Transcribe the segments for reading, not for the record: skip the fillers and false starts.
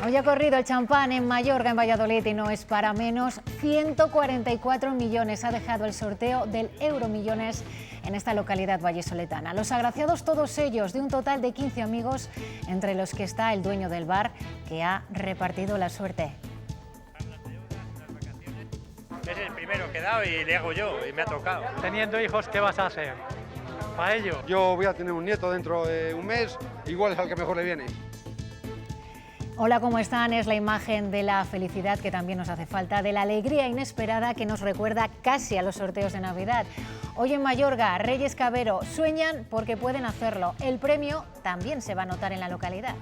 Hoy ha corrido el champán en Mallorca, en Valladolid, y no es para menos. 144 millones ha dejado el sorteo del Euromillones en esta localidad vallisoletana. Los agraciados, todos ellos, de un total de 15 amigos, entre los que está el dueño del bar, que ha repartido la suerte. Es el primero que he dado y le hago yo, y me ha tocado. Teniendo hijos, ¿qué vas a hacer para ello? Yo voy a tener un nieto dentro de un mes, igual es al que mejor le viene. Hola, ¿cómo están? Es la imagen de la felicidad que también nos hace falta, de la alegría inesperada que nos recuerda casi a los sorteos de Navidad. Hoy en Mallorca, Reyes Cabero sueñan porque pueden hacerlo. El premio también se va a notar en la localidad.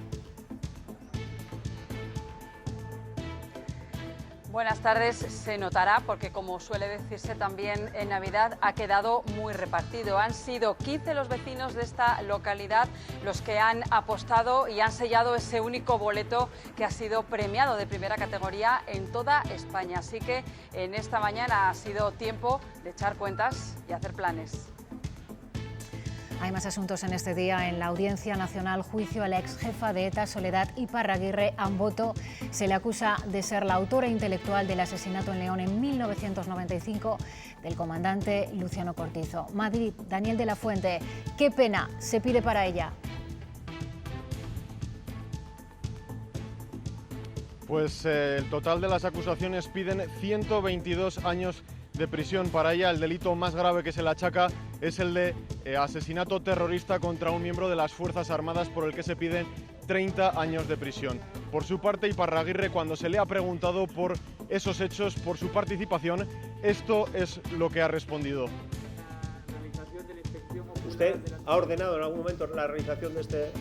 Buenas tardes. Se notará porque, como suele decirse también en Navidad, ha quedado muy repartido. Han sido 15 los vecinos de esta localidad los que han apostado y han sellado ese único boleto que ha sido premiado de primera categoría en toda España. Así que en esta mañana ha sido tiempo de echar cuentas y hacer planes. Hay más asuntos en este día. En la Audiencia Nacional, juicio a la exjefa de ETA, Soledad Iparraguirre Amboto. Se le acusa de ser la autora intelectual del asesinato en León en 1995 del comandante Luciano Cortizo. Madrid, Daniel de la Fuente. ¿Qué pena se pide para ella? Pues el total de las acusaciones piden 122 años de prisión para ella. El delito más grave que se le achaca es el de asesinato terrorista contra un miembro de las Fuerzas Armadas, por el que se piden 30 años de prisión. Por su parte, Iparraguirre, cuando se le ha preguntado por esos hechos, por su participación, esto es lo que ha respondido. ¿Usted ha ordenado en algún momento la realización de este?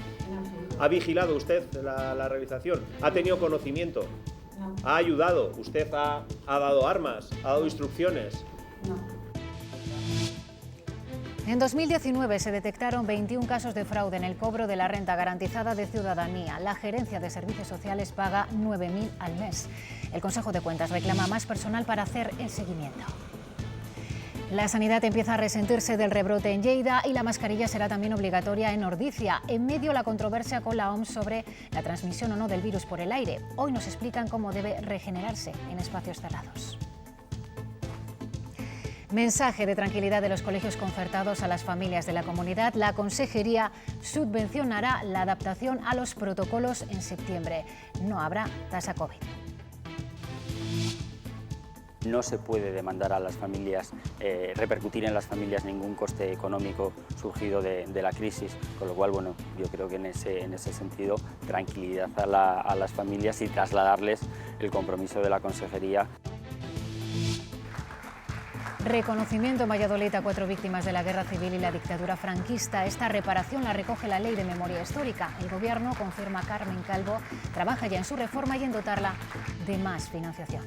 ¿Ha vigilado usted la realización? ¿Ha tenido conocimiento? ¿Ha ayudado? ¿Usted ha dado armas? ¿Ha dado instrucciones? No. En 2019 se detectaron 21 casos de fraude en el cobro de la renta garantizada de ciudadanía. La Gerencia de Servicios Sociales paga 9.000 al mes. El Consejo de Cuentas reclama más personal para hacer el seguimiento. La sanidad empieza a resentirse del rebrote en Lleida y la mascarilla será también obligatoria en Ordizia, en medio de la controversia con la OMS sobre la transmisión o no del virus por el aire. Hoy nos explican cómo debe regenerarse en espacios cerrados. Mensaje de tranquilidad de los colegios concertados a las familias de la comunidad. La Consejería subvencionará la adaptación a los protocolos en septiembre. No habrá tasa COVID. No se puede demandar a las familias, repercutir en las familias ningún coste económico surgido de la crisis, con lo cual, bueno, yo creo que en ese sentido, tranquilidad a las familias y trasladarles el compromiso de la Consejería. Reconocimiento en Valladolid a 4 víctimas de la guerra civil y la dictadura franquista. Esta reparación la recoge la Ley de Memoria Histórica. El Gobierno, confirma Carmen Calvo, trabaja ya en su reforma y en dotarla de más financiación.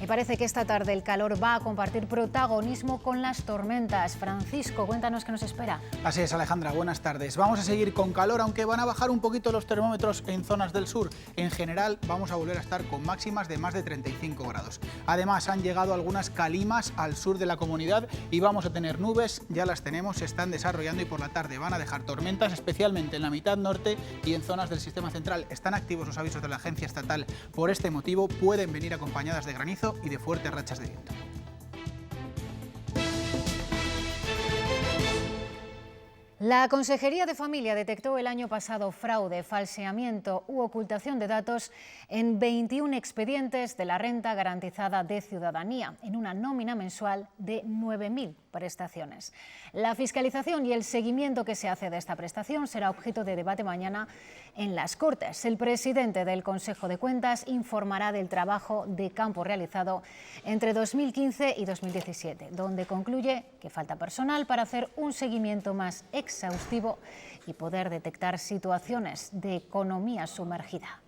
Y parece que esta tarde el calor va a compartir protagonismo con las tormentas. Francisco, cuéntanos qué nos espera. Así es, Alejandra, buenas tardes. Vamos a seguir con calor, aunque van a bajar un poquito los termómetros en zonas del sur. En general, vamos a volver a estar con máximas de más de 35 grados. Además, han llegado algunas calimas al sur de la comunidad y vamos a tener nubes, ya las tenemos, se están desarrollando y por la tarde van a dejar tormentas, especialmente en la mitad norte y en zonas del sistema central. Están activos los avisos de la Agencia Estatal. Por este motivo, pueden venir acompañadas de granizo y de fuertes rachas de viento. La Consejería de Familia detectó el año pasado fraude, falseamiento u ocultación de datos en 21 expedientes de la renta garantizada de ciudadanía, en una nómina mensual de 9.000 prestaciones. La fiscalización y el seguimiento que se hace de esta prestación será objeto de debate mañana en las Cortes. El presidente del Consejo de Cuentas informará del trabajo de campo realizado entre 2015 y 2017, donde concluye que falta personal para hacer un seguimiento más exhaustivo y poder detectar situaciones de economía sumergida.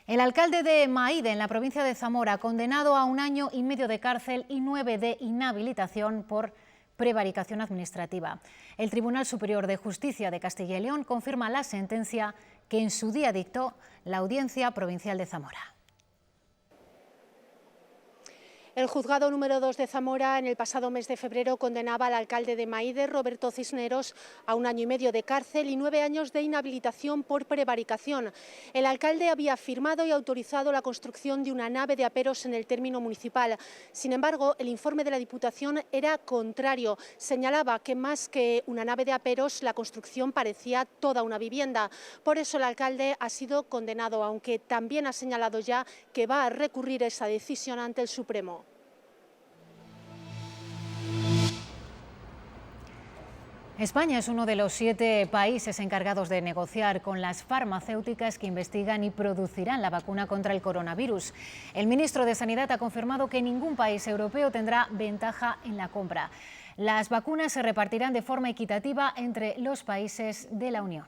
El alcalde de Maíde, en la provincia de Zamora, condenado a 1 año y medio de cárcel y 9 de inhabilitación por prevaricación administrativa. El Tribunal Superior de Justicia de Castilla y León confirma la sentencia que en su día dictó la Audiencia Provincial de Zamora. El juzgado número 2 de Zamora en el pasado mes de febrero condenaba al alcalde de Maide, Roberto Cisneros, a 1 año y medio de cárcel y 9 años de inhabilitación por prevaricación. El alcalde había firmado y autorizado la construcción de una nave de aperos en el término municipal. Sin embargo, el informe de la Diputación era contrario. Señalaba que más que una nave de aperos, la construcción parecía toda una vivienda. Por eso el alcalde ha sido condenado, aunque también ha señalado ya que va a recurrir esa decisión ante el Supremo. España es uno de los 7 países encargados de negociar con las farmacéuticas que investigan y producirán la vacuna contra el coronavirus. El ministro de Sanidad ha confirmado que ningún país europeo tendrá ventaja en la compra. Las vacunas se repartirán de forma equitativa entre los países de la Unión.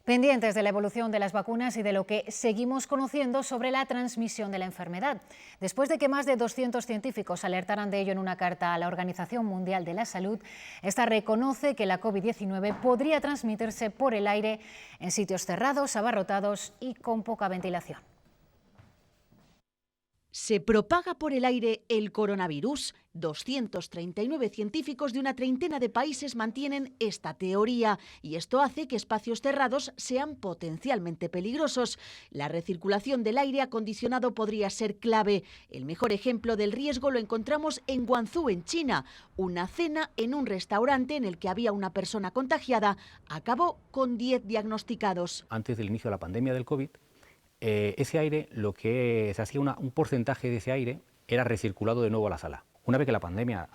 Pendientes de la evolución de las vacunas y de lo que seguimos conociendo sobre la transmisión de la enfermedad. Después de que más de 200 científicos alertaran de ello en una carta a la Organización Mundial de la Salud, esta reconoce que la COVID-19 podría transmitirse por el aire en sitios cerrados, abarrotados y con poca ventilación. Se propaga por el aire el coronavirus. 239 científicos de una treintena de países mantienen esta teoría y esto hace que espacios cerrados sean potencialmente peligrosos. La recirculación del aire acondicionado podría ser clave. El mejor ejemplo del riesgo lo encontramos en Guangzhou, en China. Una cena en un restaurante en el que había una persona contagiada acabó con 10 diagnosticados. Antes del inicio de la pandemia del COVID, ese aire, lo que se hacía un porcentaje de ese aire era recirculado de nuevo a la sala. Una vez que la pandemia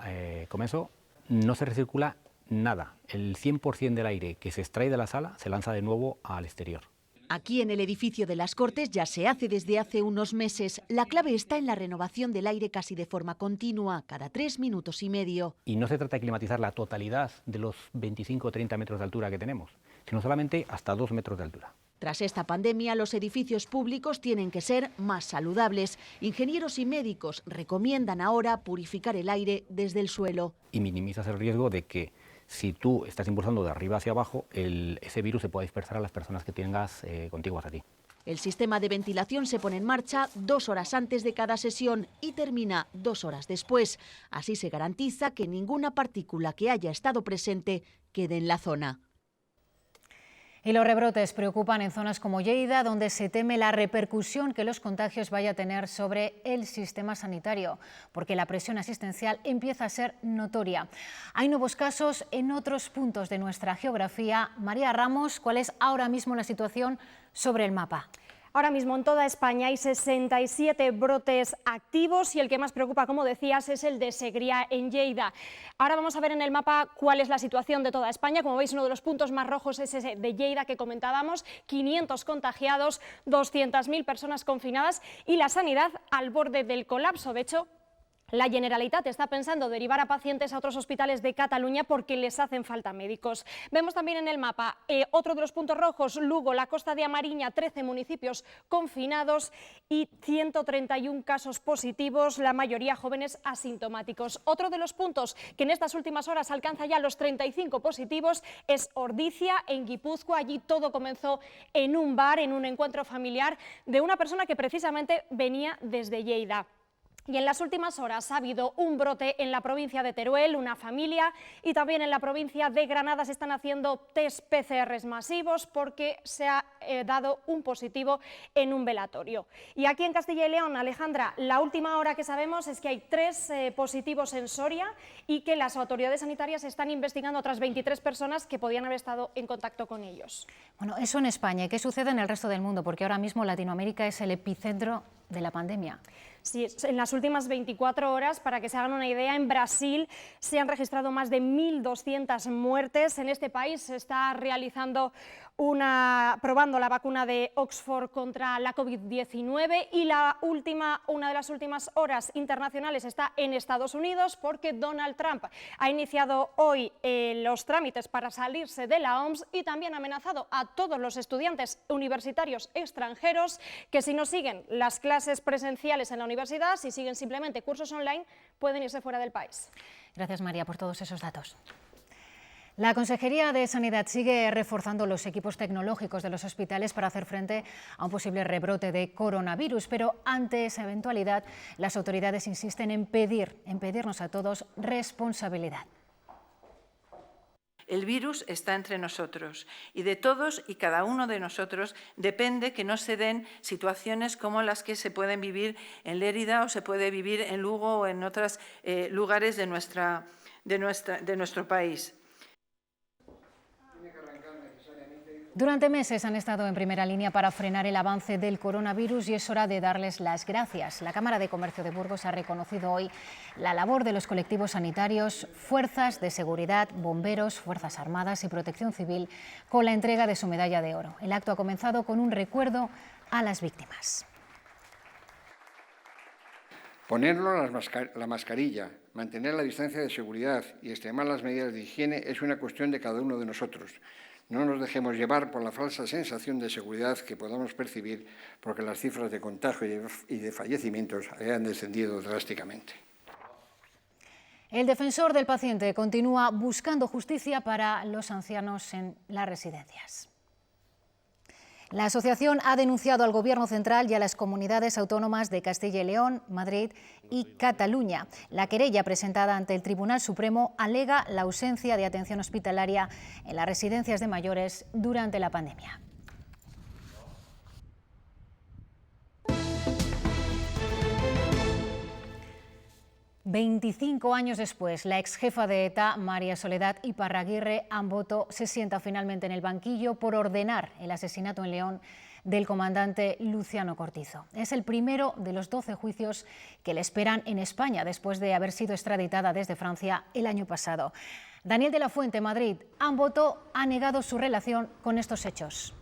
comenzó, no se recircula nada. El 100% del aire que se extrae de la sala se lanza de nuevo al exterior. Aquí en el edificio de las Cortes ya se hace desde hace unos meses. La clave está en la renovación del aire casi de forma continua, cada 3 minutos y medio. Y no se trata de climatizar la totalidad de los 25 o 30 metros de altura que tenemos, sino solamente hasta 2 metros de altura. Tras esta pandemia, los edificios públicos tienen que ser más saludables. Ingenieros y médicos recomiendan ahora purificar el aire desde el suelo. Y minimizas el riesgo de que si tú estás impulsando de arriba hacia abajo, ese virus se pueda dispersar a las personas que tengas contiguas a ti. El sistema de ventilación se pone en marcha 2 horas antes de cada sesión y termina 2 horas después. Así se garantiza que ninguna partícula que haya estado presente quede en la zona. Y los rebrotes preocupan en zonas como Lleida, donde se teme la repercusión que los contagios vaya a tener sobre el sistema sanitario, porque la presión asistencial empieza a ser notoria. Hay nuevos casos en otros puntos de nuestra geografía. María Ramos, ¿cuál es ahora mismo la situación sobre el mapa? Ahora mismo en toda España hay 67 brotes activos y el que más preocupa, como decías, es el de Segrià en Lleida. Ahora vamos a ver en el mapa cuál es la situación de toda España. Como veis, uno de los puntos más rojos es ese de Lleida que comentábamos, 500 contagiados, 200.000 personas confinadas y la sanidad al borde del colapso. De hecho, la Generalitat está pensando derivar a pacientes a otros hospitales de Cataluña porque les hacen falta médicos. Vemos también en el mapa otro de los puntos rojos, Lugo, la Costa de Amariña, 13 municipios confinados y 131 casos positivos, la mayoría jóvenes asintomáticos. Otro de los puntos que en estas últimas horas alcanza ya los 35 positivos es Ordizia, en Guipúzcoa. Allí todo comenzó en un bar, en un encuentro familiar de una persona que precisamente venía desde Lleida. Y en las últimas horas ha habido un brote en la provincia de Teruel, una familia, y también en la provincia de Granada se están haciendo test PCR masivos porque se ha dado un positivo en un velatorio. Y aquí en Castilla y León, Alejandra, la última hora que sabemos es que hay 3 positivos en Soria y que las autoridades sanitarias están investigando a otras 23 personas que podían haber estado en contacto con ellos. Bueno, eso en España. ¿Y qué sucede en el resto del mundo? Porque ahora mismo Latinoamérica es el epicentro de la pandemia. Sí, en las últimas 24 horas, para que se hagan una idea, en Brasil se han registrado más de 1.200 muertes. En este país se está probando la vacuna de Oxford contra la COVID-19 y una de las últimas horas internacionales está en Estados Unidos porque Donald Trump ha iniciado hoy los trámites para salirse de la OMS y también ha amenazado a todos los estudiantes universitarios extranjeros que si no siguen las clases presenciales en la universidad, si siguen simplemente cursos online, pueden irse fuera del país. Gracias, María, por todos esos datos. La Consejería de Sanidad sigue reforzando los equipos tecnológicos de los hospitales para hacer frente a un posible rebrote de coronavirus, pero ante esa eventualidad las autoridades insisten en pedirnos a todos responsabilidad. El virus está entre nosotros y de todos y cada uno de nosotros depende que no se den situaciones como las que se pueden vivir en Lérida o se puede vivir en Lugo o en otros lugares de nuestro país. Durante meses han estado en primera línea para frenar el avance del coronavirus y es hora de darles las gracias. La Cámara de Comercio de Burgos ha reconocido hoy la labor de los colectivos sanitarios, fuerzas de seguridad, bomberos, fuerzas armadas y protección civil con la entrega de su medalla de oro. El acto ha comenzado con un recuerdo a las víctimas. Ponernos la mascarilla, mantener la distancia de seguridad y extremar las medidas de higiene es una cuestión de cada uno de nosotros. No nos dejemos llevar por la falsa sensación de seguridad que podamos percibir porque las cifras de contagio y de fallecimientos hayan descendido drásticamente. El defensor del paciente continúa buscando justicia para los ancianos en las residencias. La asociación ha denunciado al Gobierno central y a las comunidades autónomas de Castilla y León, Madrid y Cataluña. La querella presentada ante el Tribunal Supremo alega la ausencia de atención hospitalaria en las residencias de mayores durante la pandemia. «25 años después, la exjefa de ETA, María Soledad Iparraguirre Amboto, se sienta finalmente en el banquillo por ordenar el asesinato en León del comandante Luciano Cortizo. Es el primero de los 12 juicios que le esperan en España después de haber sido extraditada desde Francia el año pasado. Daniel de la Fuente, Madrid. Amboto ha negado su relación con estos hechos.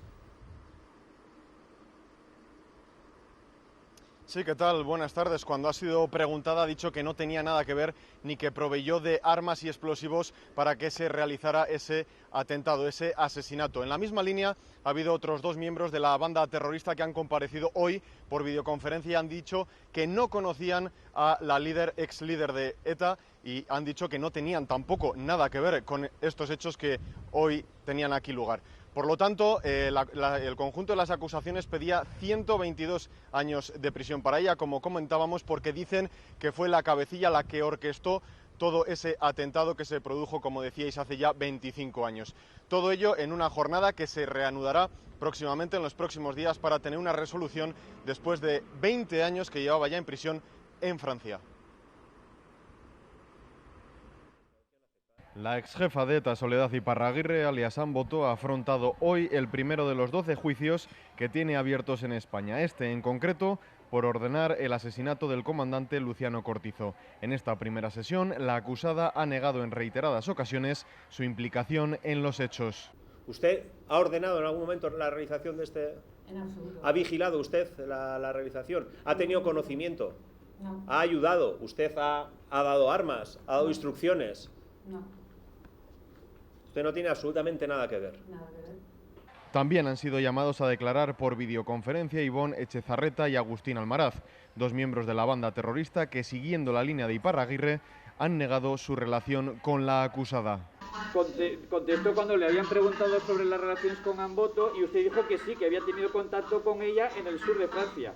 Sí, ¿qué tal? Buenas tardes. Cuando ha sido preguntada ha dicho que no tenía nada que ver ni que proveyó de armas y explosivos para que se realizara ese atentado, ese asesinato. En la misma línea ha habido otros 2 miembros de la banda terrorista que han comparecido hoy por videoconferencia y han dicho que no conocían a la ex líder de ETA y han dicho que no tenían tampoco nada que ver con estos hechos que hoy tenían aquí lugar. Por lo tanto, el conjunto de las acusaciones pedía 122 años de prisión para ella, como comentábamos, porque dicen que fue la cabecilla la que orquestó todo ese atentado que se produjo, como decíais, hace ya 25 años. Todo ello en una jornada que se reanudará próximamente, en los próximos días, para tener una resolución después de 20 años que llevaba ya en prisión en Francia. La exjefa de ETA, Soledad Iparraguirre, alias Amboto, ha afrontado hoy el primero de los 12 juicios que tiene abiertos en España. Este, en concreto, por ordenar el asesinato del comandante Luciano Cortizo. En esta primera sesión, la acusada ha negado en reiteradas ocasiones su implicación en los hechos. ¿Usted ha ordenado en algún momento la realización de este...? En absoluto. ¿Ha vigilado usted la realización? ¿Ha tenido conocimiento? No. ¿Ha ayudado? ¿Usted ha dado armas? ¿Ha dado instrucciones? No. Usted no tiene absolutamente nada que ver. Nada que ver. También han sido llamados a declarar por videoconferencia Ivonne Echezarreta y Agustín Almaraz, 2 miembros de la banda terrorista que, siguiendo la línea de Iparraguirre, han negado su relación con la acusada. Contestó cuando le habían preguntado sobre las relaciones con Amboto y usted dijo que sí, que había tenido contacto con ella en el sur de Francia.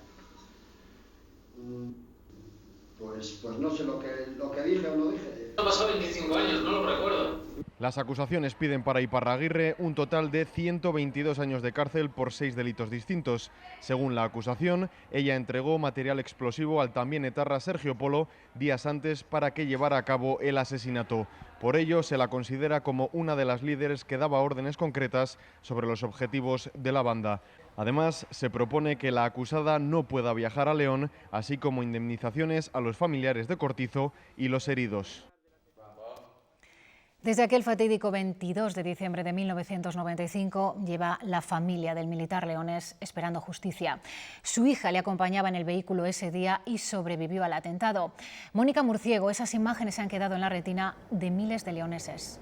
Pues no sé lo que dije o no dije. Han pasado 25 años, no lo recuerdo. Las acusaciones piden para Iparraguirre un total de 122 años de cárcel por 6 delitos distintos. Según la acusación, ella entregó material explosivo al también etarra Sergio Polo días antes para que llevara a cabo el asesinato. Por ello, se la considera como una de las líderes que daba órdenes concretas sobre los objetivos de la banda. Además, se propone que la acusada no pueda viajar a León, así como indemnizaciones a los familiares de Cortizo y los heridos. Desde aquel fatídico 22 de diciembre de 1995 lleva la familia del militar leonés esperando justicia. Su hija le acompañaba en el vehículo ese día y sobrevivió al atentado. Mónica Murciego, esas imágenes se han quedado en la retina de miles de leoneses.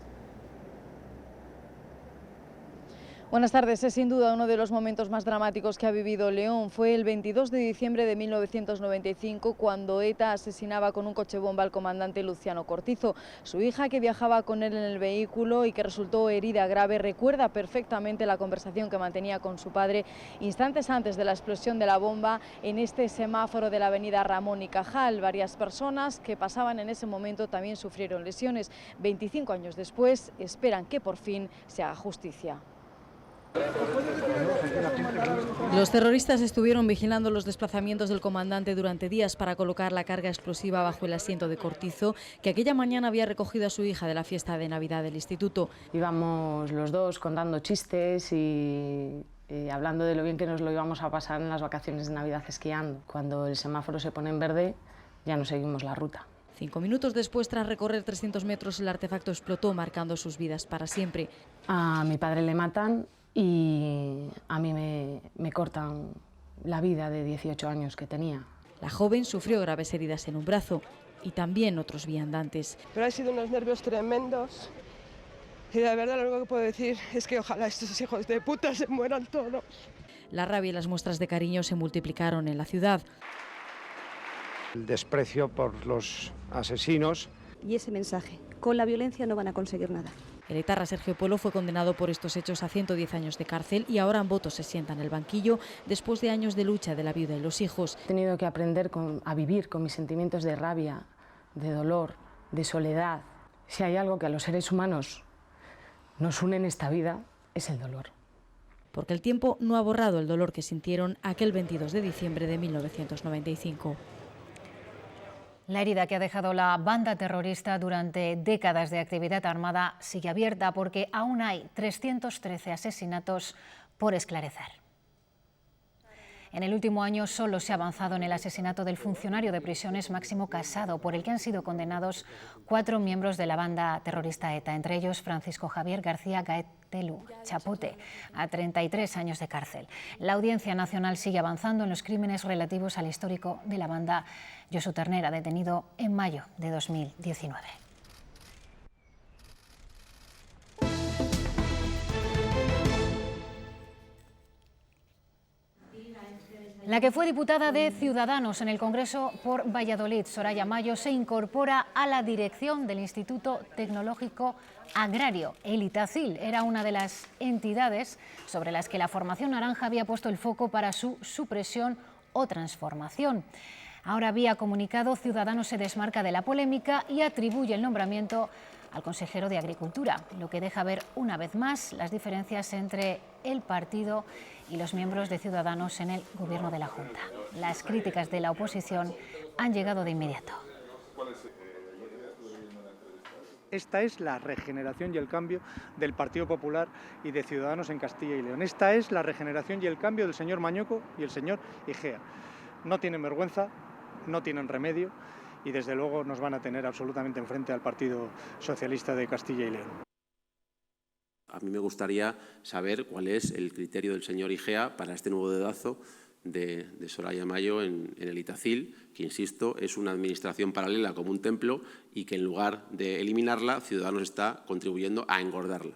Buenas tardes. Es sin duda uno de los momentos más dramáticos que ha vivido León. Fue el 22 de diciembre de 1995 cuando ETA asesinaba con un coche bomba al comandante Luciano Cortizo. Su hija, que viajaba con él en el vehículo y que resultó herida grave, recuerda perfectamente la conversación que mantenía con su padre instantes antes de la explosión de la bomba en este semáforo de la avenida Ramón y Cajal. Varias personas que pasaban en ese momento también sufrieron lesiones. 25 años después esperan que por fin se haga justicia. Los terroristas estuvieron vigilando los desplazamientos del comandante durante días para colocar la carga explosiva bajo el asiento de Cortizo, que aquella mañana había recogido a su hija de la fiesta de Navidad del instituto. Íbamos los dos contando chistes y hablando de lo bien que nos lo íbamos a pasar en las vacaciones de Navidad esquiando. Cuando el semáforo se pone en verde, ya no seguimos la ruta. 5 minutos después, tras recorrer 300 metros, el artefacto explotó, marcando sus vidas para siempre. A mi padre le matan y a mí me cortan la vida de 18 años que tenía. La joven sufrió graves heridas en un brazo y también otros viandantes. Pero han sido unos nervios tremendos y la verdad lo único que puedo decir es que ojalá estos hijos de puta se mueran todos. La rabia y las muestras de cariño se multiplicaron en la ciudad. El desprecio por los asesinos. Y ese mensaje, con la violencia no van a conseguir nada. El etarra Sergio Polo fue condenado por estos hechos a 110 años de cárcel y ahora Amboto se sienta en el banquillo después de años de lucha de la viuda y los hijos. He tenido que aprender a vivir con mis sentimientos de rabia, de dolor, de soledad. Si hay algo que a los seres humanos nos une en esta vida, es el dolor. Porque el tiempo no ha borrado el dolor que sintieron aquel 22 de diciembre de 1995. La herida que ha dejado la banda terrorista durante décadas de actividad armada sigue abierta porque aún hay 313 asesinatos por esclarecer. En el último año solo se ha avanzado en el asesinato del funcionario de prisiones Máximo Casado, por el que han sido condenados 4 miembros de la banda terrorista ETA, entre ellos Francisco Javier García Gaetelu Chapote, a 33 años de cárcel. La Audiencia Nacional sigue avanzando en los crímenes relativos al histórico de la banda Josu Ternera, detenido en mayo de 2019. La que fue diputada de Ciudadanos en el Congreso por Valladolid, Soraya Mayo, se incorpora a la dirección del Instituto Tecnológico Agrario. El Itacil era una de las entidades sobre las que la formación naranja había puesto el foco para su supresión o transformación. Ahora, vía comunicado, Ciudadanos se desmarca de la polémica y atribuye el nombramiento al consejero de Agricultura, lo que deja ver una vez más las diferencias entre el partido y los miembros de Ciudadanos en el gobierno de la Junta. Las críticas de la oposición han llegado de inmediato. Esta es la regeneración y el cambio del Partido Popular y de Ciudadanos en Castilla y León. Esta es la regeneración y el cambio del señor Mañueco y el señor Igea. No tienen vergüenza, no tienen remedio y desde luego nos van a tener absolutamente enfrente al Partido Socialista de Castilla y León. A mí me gustaría saber cuál es el criterio del señor Igea para este nuevo dedazo de Soraya Mayo en el Itacil, que, insisto, es una administración paralela como un templo y que en lugar de eliminarla, Ciudadanos está contribuyendo a engordarla.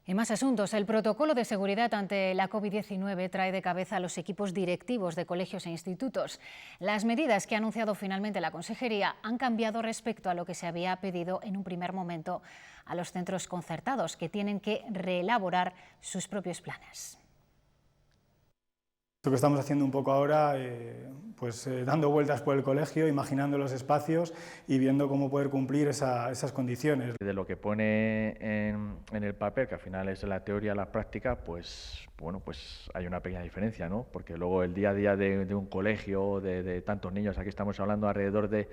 En más asuntos, el protocolo de seguridad ante la COVID-19 trae de cabeza a los equipos directivos de colegios e institutos. Las medidas que ha anunciado finalmente la Consejería han cambiado respecto a lo que se había pedido en un primer momento a los centros concertados, que tienen que reelaborar sus propios planes. Lo que estamos haciendo un poco ahora, dando vueltas por el colegio, imaginando los espacios y viendo cómo poder cumplir esas condiciones. De lo que pone en el papel, que al final es la teoría, la práctica, pues hay una pequeña diferencia, ¿no? Porque luego el día a día de un colegio, de tantos niños, aquí estamos hablando alrededor de,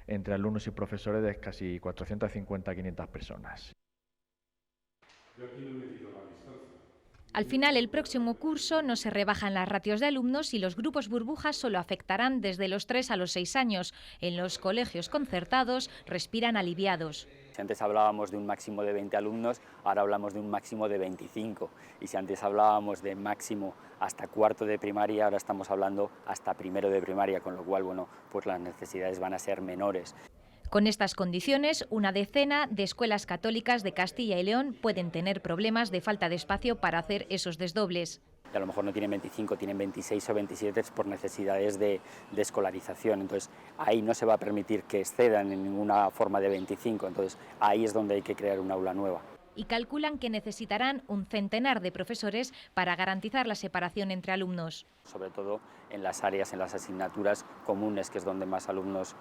entre alumnos y profesores, de casi 450-500 personas. Al final, el próximo curso no se rebajan las ratios de alumnos y los grupos burbujas solo afectarán desde los 3 a los 6 años. En los colegios concertados respiran aliviados. Si antes hablábamos de un máximo de 20 alumnos, ahora hablamos de un máximo de 25. Y si antes hablábamos de máximo hasta cuarto de primaria, ahora estamos hablando hasta primero de primaria, con lo cual, pues las necesidades van a ser menores. Con estas condiciones, una decena de escuelas católicas de Castilla y León pueden tener problemas de falta de espacio para hacer esos desdobles. A lo mejor no tienen 25, tienen 26 o 27 por necesidades de escolarización. Entonces, ahí no se va a permitir que excedan en ninguna forma de 25. Entonces, ahí es donde hay que crear un aula nueva. Y calculan que necesitarán un centenar de profesores para garantizar la separación entre alumnos. Sobre todo en las áreas, en las asignaturas comunes, que es donde más alumnos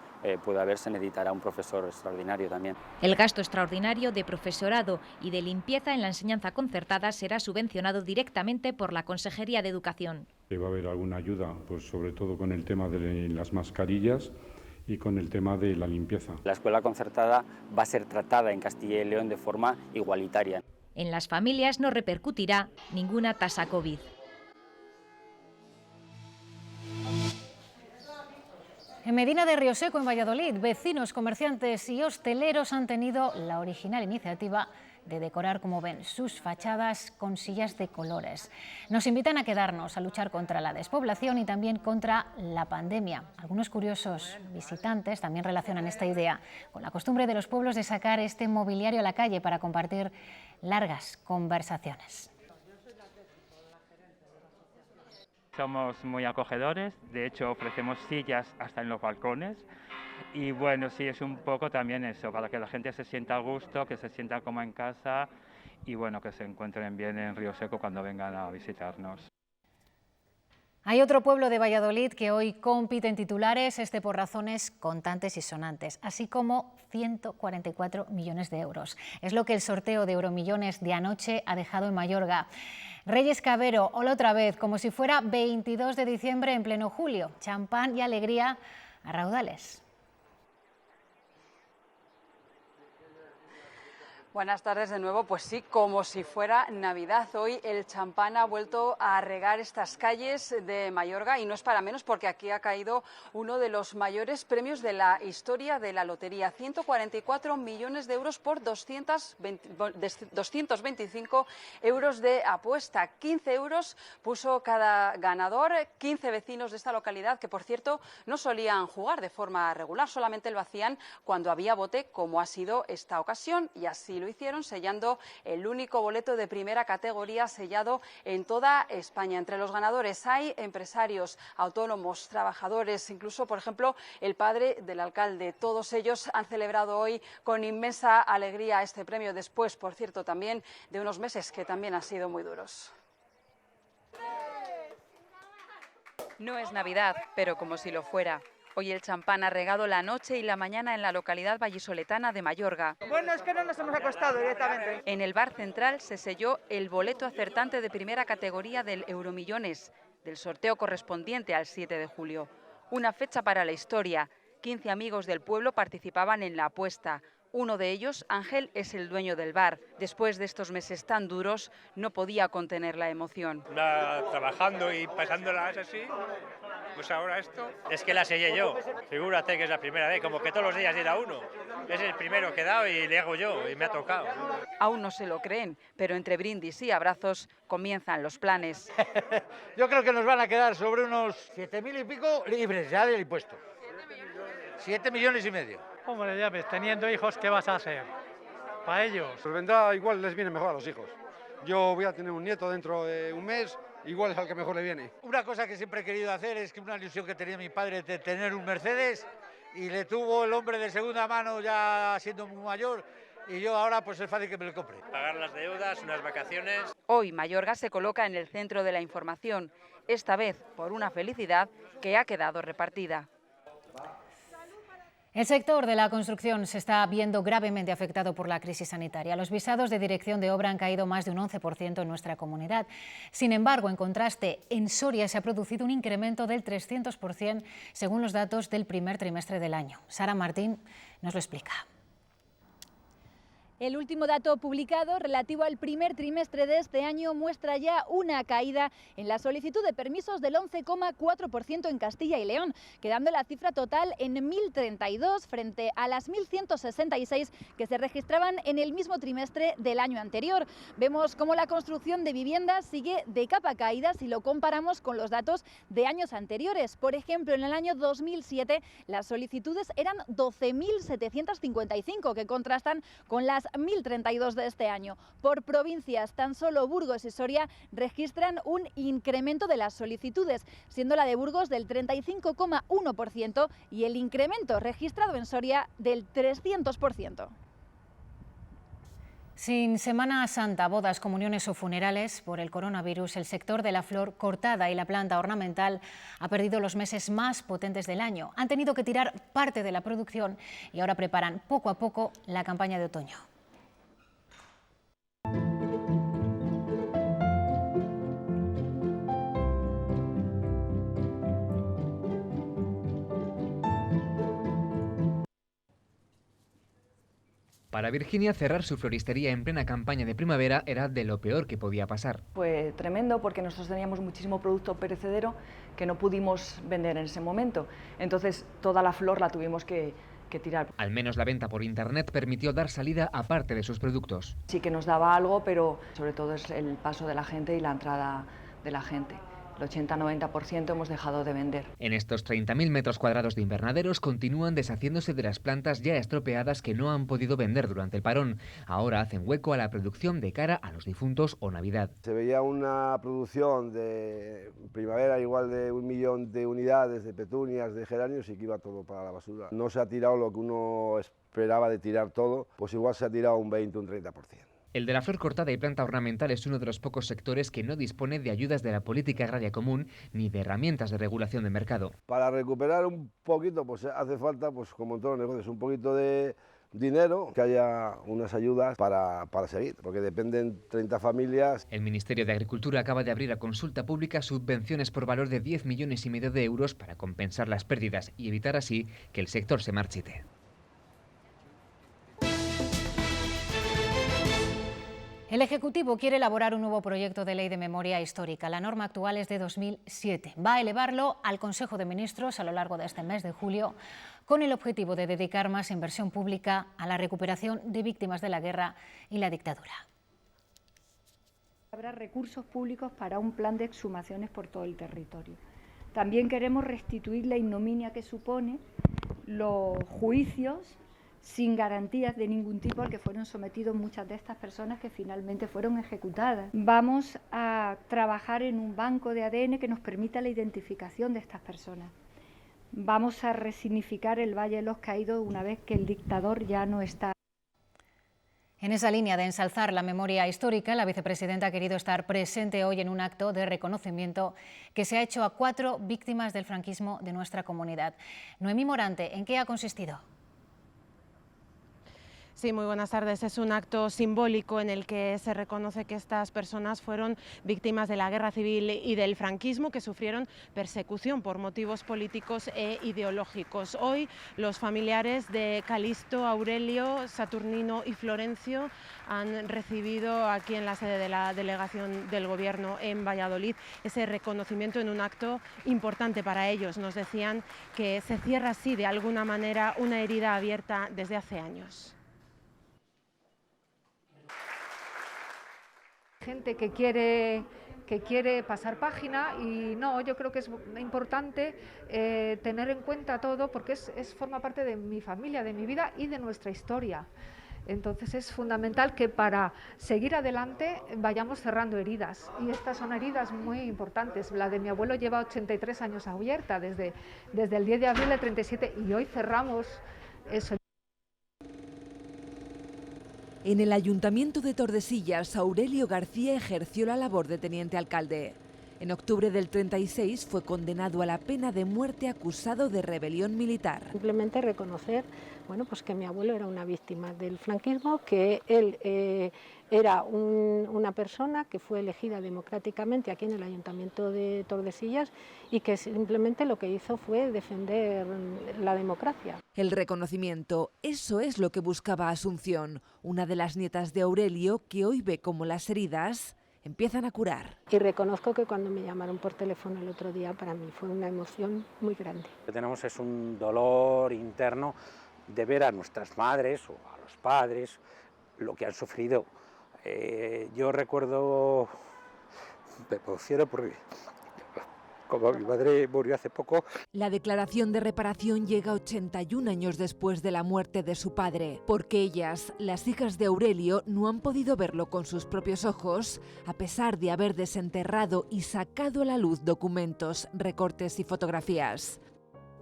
puede haber, se necesitará un profesor extraordinario también. El gasto extraordinario de profesorado y de limpieza en la enseñanza concertada será subvencionado directamente por la Consejería de Educación. Va a haber alguna ayuda, pues sobre todo con el tema de las mascarillas y con el tema de la limpieza. La escuela concertada va a ser tratada en Castilla y León de forma igualitaria. En las familias no repercutirá ninguna tasa COVID. En Medina de Rioseco, en Valladolid, vecinos, comerciantes y hosteleros han tenido la original iniciativa de decorar, como ven, sus fachadas con sillas de colores. Nos invitan a quedarnos, a luchar contra la despoblación y también contra la pandemia. Algunos curiosos visitantes también relacionan esta idea con la costumbre de los pueblos de sacar este mobiliario a la calle para compartir largas conversaciones. Somos muy acogedores, de hecho ofrecemos sillas hasta en los balcones y bueno, sí, es un poco también eso, para que la gente se sienta a gusto, que se sienta como en casa y bueno, que se encuentren bien en Rioseco cuando vengan a visitarnos. Hay otro pueblo de Valladolid que hoy compite en titulares, por razones contantes y sonantes, así como 144 millones de euros. Es lo que el sorteo de Euromillones de anoche ha dejado en Mayorga. Reyes Cabero, hola otra vez, como si fuera 22 de diciembre en pleno julio. Champán y alegría a raudales. Buenas tardes de nuevo. Pues sí, como si fuera Navidad. Hoy el champán ha vuelto a regar estas calles de Mayorga y no es para menos porque aquí ha caído uno de los mayores premios de la historia de la lotería. 144 millones de euros por 225 euros de apuesta. 15 euros puso cada ganador. 15 vecinos de esta localidad que, por cierto, no solían jugar de forma regular, solamente lo hacían cuando había bote, como ha sido esta ocasión, y así lo hicieron, sellando el único boleto de primera categoría sellado en toda España. Entre los ganadores hay empresarios, autónomos, trabajadores, incluso, por ejemplo, el padre del alcalde. Todos ellos han celebrado hoy con inmensa alegría este premio, después, por cierto, también de unos meses que también han sido muy duros. No es Navidad, pero como si lo fuera. Hoy el champán ha regado la noche y la mañana en la localidad vallisoletana de Mayorga. Bueno, es que no nos hemos acostado directamente. En el bar central se selló el boleto acertante de primera categoría del Euromillones, del sorteo correspondiente al 7 de julio. Una fecha para la historia. 15 amigos del pueblo participaban en la apuesta. Uno de ellos, Ángel, es el dueño del bar. Después de estos meses tan duros, no podía contener la emoción. Trabajando y pasándolas así, pues ahora esto. Es que la sellé yo. Figúrate que es la primera vez, como que todos los días era uno. Es el primero que he dado y le hago yo, y me ha tocado. Aún no se lo creen, pero entre brindis y abrazos comienzan los planes. Yo creo que nos van a quedar sobre unos 7.000 y pico libres ya del impuesto. 7 millones y medio. Hombre, ya ves, teniendo hijos, ¿qué vas a hacer? Para ellos. Pues vendrá, igual les viene mejor a los hijos. Yo voy a tener un nieto dentro de un mes, igual es al que mejor le viene. Una cosa que siempre he querido hacer es que una ilusión que tenía mi padre de tener un Mercedes y le tuvo el hombre de segunda mano ya siendo muy mayor y yo ahora pues es fácil que me lo compre. Pagar las deudas, unas vacaciones. Hoy Mayorga se coloca en el centro de la información, esta vez por una felicidad que ha quedado repartida. El sector de la construcción se está viendo gravemente afectado por la crisis sanitaria. Los visados de dirección de obra han caído más de un 11% en nuestra comunidad. Sin embargo, en contraste, en Soria se ha producido un incremento del 300% según los datos del primer trimestre del año. Sara Martín nos lo explica. El último dato publicado relativo al primer trimestre de este año muestra ya una caída en la solicitud de permisos del 11,4% en Castilla y León, quedando la cifra total en 1.032 frente a las 1.166 que se registraban en el mismo trimestre del año anterior. Vemos cómo la construcción de viviendas sigue de capa caída si lo comparamos con los datos de años anteriores. Por ejemplo, en el año 2007 las solicitudes eran 12.755, que contrastan con las 1.032 de este año. Por provincias, tan solo Burgos y Soria registran un incremento de las solicitudes, siendo la de Burgos del 35,1% y el incremento registrado en Soria del 300%. Sin Semana Santa, bodas, comuniones o funerales, por el coronavirus, el sector de la flor cortada y la planta ornamental ha perdido los meses más potentes del año. Han tenido que tirar parte de la producción y ahora preparan poco a poco la campaña de otoño. Para Virginia, cerrar su floristería en plena campaña de primavera era de lo peor que podía pasar. Fue tremendo porque nosotros teníamos muchísimo producto perecedero que no pudimos vender en ese momento. Entonces toda la flor la tuvimos que tirar. Al menos la venta por internet permitió dar salida a parte de sus productos. Sí que nos daba algo, pero sobre todo es el paso de la gente y la entrada de la gente. El 80-90% hemos dejado de vender. En estos 30.000 metros cuadrados de invernaderos continúan deshaciéndose de las plantas ya estropeadas que no han podido vender durante el parón. Ahora hacen hueco a la producción de cara a los difuntos o Navidad. Se veía una producción de primavera igual de 1 millón de unidades de petunias, de geranios y que iba todo para la basura. No se ha tirado lo que uno esperaba de tirar todo, pues igual se ha tirado un 20, un 30%. El de la flor cortada y planta ornamental es uno de los pocos sectores que no dispone de ayudas de la política agraria común ni de herramientas de regulación de mercado. Para recuperar un poquito, pues hace falta, pues como en todos los negocios, un poquito de dinero, que haya unas ayudas para seguir, porque dependen 30 familias. El Ministerio de Agricultura acaba de abrir a consulta pública subvenciones por valor de 10,5 millones de euros para compensar las pérdidas y evitar así que el sector se marchite. El Ejecutivo quiere elaborar un nuevo proyecto de ley de memoria histórica. La norma actual es de 2007. Va a elevarlo al Consejo de Ministros a lo largo de este mes de julio, con el objetivo de dedicar más inversión pública a la recuperación de víctimas de la guerra y la dictadura. Habrá recursos públicos para un plan de exhumaciones por todo el territorio. También queremos restituir la ignominia que supone los juicios sin garantías de ningún tipo al que fueron sometidos muchas de estas personas que finalmente fueron ejecutadas. Vamos a trabajar en un banco de ADN que nos permita la identificación de estas personas. Vamos a resignificar el Valle de los Caídos una vez que el dictador ya no está. En esa línea de ensalzar la memoria histórica, la vicepresidenta ha querido estar presente hoy en un acto de reconocimiento que se ha hecho a 4 víctimas del franquismo de nuestra comunidad. Noemí Morante, ¿en qué ha consistido? Sí, muy buenas tardes. Es un acto simbólico en el que se reconoce que estas personas fueron víctimas de la guerra civil y del franquismo, que sufrieron persecución por motivos políticos e ideológicos. Hoy los familiares de Calixto, Aurelio, Saturnino y Florencio han recibido aquí en la sede de la delegación del Gobierno en Valladolid ese reconocimiento en un acto importante para ellos. Nos decían que se cierra así de alguna manera una herida abierta desde hace años. Gente que quiere pasar página y no, yo creo que es importante tener en cuenta todo porque forma parte de mi familia, de mi vida y de nuestra historia. Entonces es fundamental que para seguir adelante vayamos cerrando heridas y estas son heridas muy importantes. La de mi abuelo lleva 83 años abierta desde el 10 de abril del 37 y hoy cerramos eso. En el Ayuntamiento de Tordesillas, Aurelio García ejerció la labor de teniente alcalde. En octubre del 36 fue condenado a la pena de muerte acusado de rebelión militar. Simplemente reconocer, bueno, pues que mi abuelo era una víctima del franquismo, que él era una persona que fue elegida democráticamente aquí en el Ayuntamiento de Tordesillas y que simplemente lo que hizo fue defender la democracia. El reconocimiento, eso es lo que buscaba Asunción, una de las nietas de Aurelio que hoy ve cómo las heridas empiezan a curar. Y reconozco que cuando me llamaron por teléfono el otro día, para mí fue una emoción muy grande. Lo que tenemos es un dolor interno de ver a nuestras madres o a los padres lo que han sufrido. Yo recuerdo, me emociono porque como mi madre murió hace poco. La declaración de reparación llega 81 años después de la muerte de su padre, porque ellas, las hijas de Aurelio, no han podido verlo con sus propios ojos, a pesar de haber desenterrado y sacado a la luz documentos, recortes y fotografías.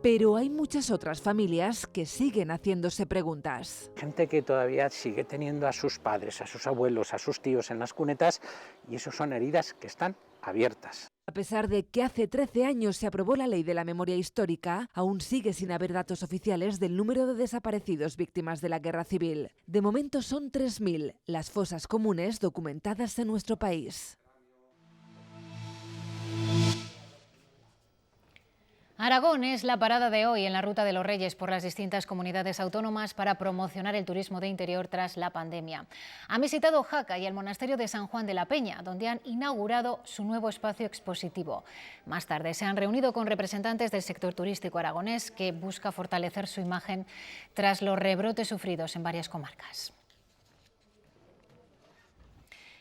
Pero hay muchas otras familias que siguen haciéndose preguntas. Gente que todavía sigue teniendo a sus padres, a sus abuelos, a sus tíos en las cunetas, y eso son heridas que están abiertas. A pesar de que hace 13 años se aprobó la Ley de la Memoria Histórica, aún sigue sin haber datos oficiales del número de desaparecidos víctimas de la Guerra Civil. De momento son 3.000 las fosas comunes documentadas en nuestro país. Aragón es la parada de hoy en la Ruta de los Reyes por las distintas comunidades autónomas para promocionar el turismo de interior tras la pandemia. Han visitado Jaca y el monasterio de San Juan de la Peña, donde han inaugurado su nuevo espacio expositivo. Más tarde se han reunido con representantes del sector turístico aragonés, que busca fortalecer su imagen tras los rebrotes sufridos en varias comarcas.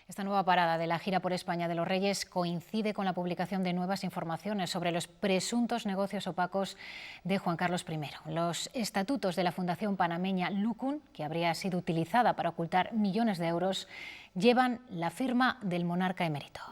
Esta nueva parada de la gira por España de los Reyes coincide con la publicación de nuevas informaciones sobre los presuntos negocios opacos de Juan Carlos I. Los estatutos de la Fundación Panameña Lucum, que habría sido utilizada para ocultar millones de euros, llevan la firma del monarca emérito.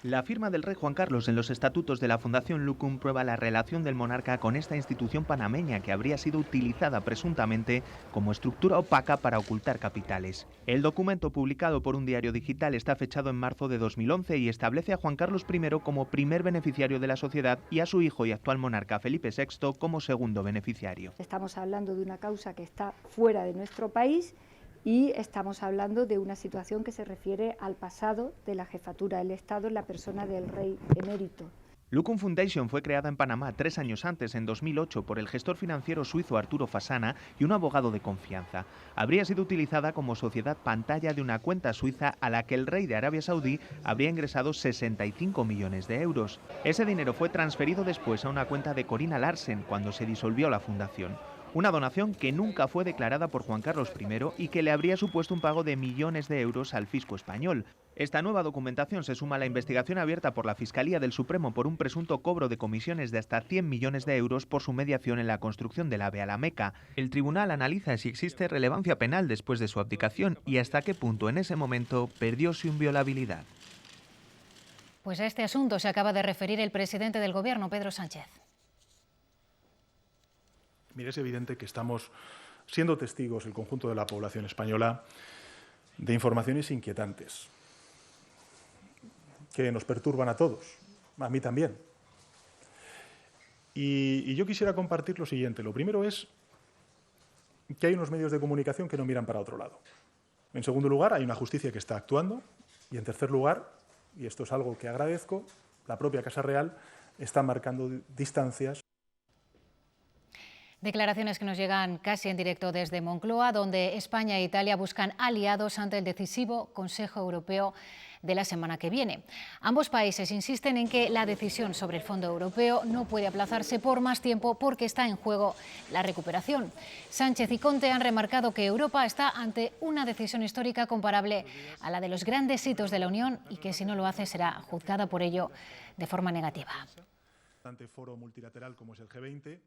La firma del rey Juan Carlos en los estatutos de la Fundación Lucum prueba la relación del monarca con esta institución panameña que habría sido utilizada presuntamente como estructura opaca para ocultar capitales. El documento, publicado por un diario digital, está fechado en marzo de 2011 y establece a Juan Carlos I como primer beneficiario de la sociedad y a su hijo y actual monarca Felipe VI como segundo beneficiario. Estamos hablando de una causa que está fuera de nuestro país y estamos hablando de una situación que se refiere al pasado de la jefatura del Estado en la persona del rey emérito. Lucum Foundation fue creada en Panamá 3 años antes, en 2008, por el gestor financiero suizo Arturo Fasana y un abogado de confianza. Habría sido utilizada como sociedad pantalla de una cuenta suiza a la que el rey de Arabia Saudí habría ingresado 65 millones de euros. Ese dinero fue transferido después a una cuenta de Corina Larsen cuando se disolvió la fundación. Una donación que nunca fue declarada por Juan Carlos I y que le habría supuesto un pago de millones de euros al fisco español. Esta nueva documentación se suma a la investigación abierta por la Fiscalía del Supremo por un presunto cobro de comisiones de hasta 100 millones de euros por su mediación en la construcción del AVE a la Meca. El tribunal analiza si existe relevancia penal después de su abdicación y hasta qué punto en ese momento perdió su inviolabilidad. Pues a este asunto se acaba de referir el presidente del Gobierno, Pedro Sánchez. Mire, es evidente que estamos siendo testigos, el conjunto de la población española, de informaciones inquietantes, que nos perturban a todos, a mí también. Y yo quisiera compartir lo siguiente. Lo primero es que hay unos medios de comunicación que no miran para otro lado. En segundo lugar, hay una justicia que está actuando. Y en tercer lugar, y esto es algo que agradezco, la propia Casa Real está marcando distancias. Declaraciones que nos llegan casi en directo desde Moncloa, donde España e Italia buscan aliados ante el decisivo Consejo Europeo de la semana que viene. Ambos países insisten en que la decisión sobre el Fondo Europeo no puede aplazarse por más tiempo porque está en juego la recuperación. Sánchez y Conte han remarcado que Europa está ante una decisión histórica comparable a la de los grandes hitos de la Unión y que si no lo hace será juzgada por ello de forma negativa. Ante foro multilateral como es el G20.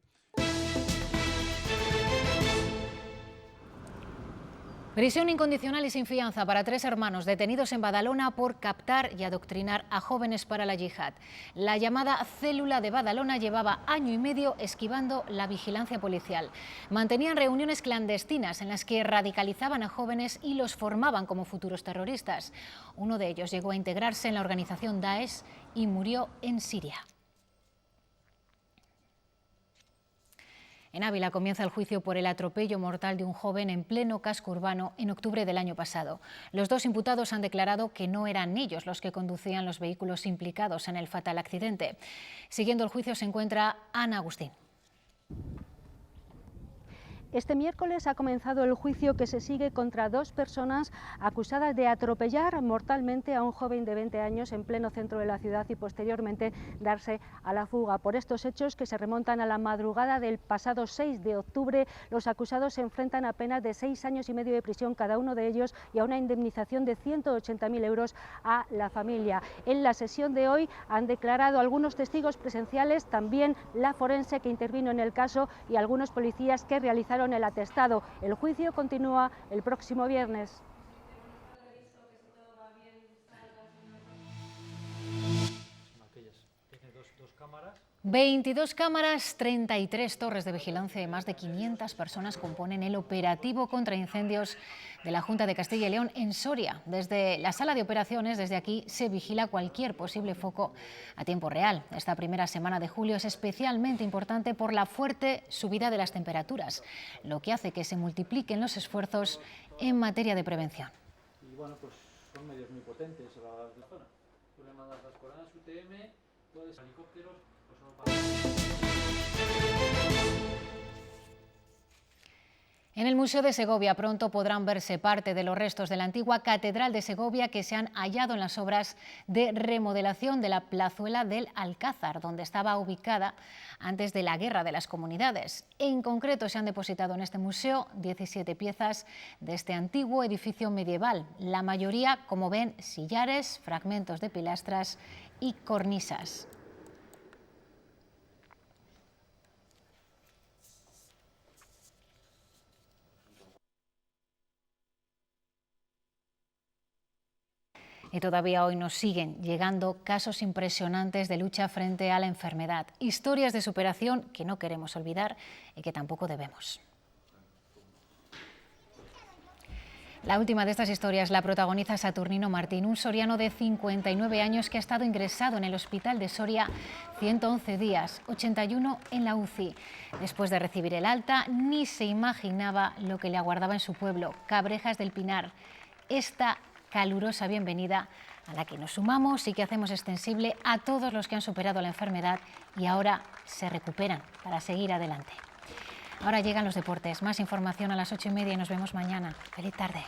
Prisión incondicional y sin fianza para 3 hermanos detenidos en Badalona por captar y adoctrinar a jóvenes para la yihad. La llamada célula de Badalona llevaba año y medio esquivando la vigilancia policial. Mantenían reuniones clandestinas en las que radicalizaban a jóvenes y los formaban como futuros terroristas. Uno de ellos llegó a integrarse en la organización Daesh y murió en Siria. En Ávila comienza el juicio por el atropello mortal de un joven en pleno casco urbano en octubre del año pasado. Los 2 imputados han declarado que no eran ellos los que conducían los vehículos implicados en el fatal accidente. Siguiendo el juicio se encuentra Ana Agustín. Este miércoles ha comenzado el juicio que se sigue contra 2 personas acusadas de atropellar mortalmente a un joven de 20 años en pleno centro de la ciudad y posteriormente darse a la fuga. Por estos hechos, que se remontan a la madrugada del pasado 6 de octubre, los acusados se enfrentan a penas de 6 años y medio de prisión cada uno de ellos y a una indemnización de 180.000 euros a la familia. En la sesión de hoy han declarado algunos testigos presenciales, también la forense que intervino en el caso y algunos policías que realizaron el atestado. El juicio continúa el próximo viernes. 22 cámaras, 33 torres de vigilancia y más de 500 personas componen el operativo contra incendios de la Junta de Castilla y León en Soria. Desde la sala de operaciones, desde aquí, se vigila cualquier posible foco a tiempo real. Esta primera semana de julio es especialmente importante por la fuerte subida de las temperaturas, lo que hace que se multipliquen los esfuerzos en materia de prevención. Y bueno, pues son medios muy potentes las de la zona. Tú le mandas las coordenadas UTM, puedes helicópteros. En el Museo de Segovia pronto podrán verse parte de los restos de la antigua Catedral de Segovia que se han hallado en las obras de remodelación de la plazuela del Alcázar, donde estaba ubicada antes de la Guerra de las Comunidades. En concreto se han depositado en este museo 17 piezas de este antiguo edificio medieval, la mayoría, como ven, sillares, fragmentos de pilastras y cornisas. Y todavía hoy nos siguen llegando casos impresionantes de lucha frente a la enfermedad, historias de superación que no queremos olvidar y que tampoco debemos. La última de estas historias la protagoniza Saturnino Martín, un soriano de 59 años que ha estado ingresado en el hospital de Soria 111 días, 81 en la UCI. Después de recibir el alta, ni se imaginaba lo que le aguardaba en su pueblo, Cabrejas del Pinar. Esta calurosa bienvenida a la que nos sumamos y que hacemos extensible a todos los que han superado la enfermedad y ahora se recuperan para seguir adelante. Ahora llegan los deportes. Más información a las 8:30 y nos vemos mañana. ¡Feliz tarde!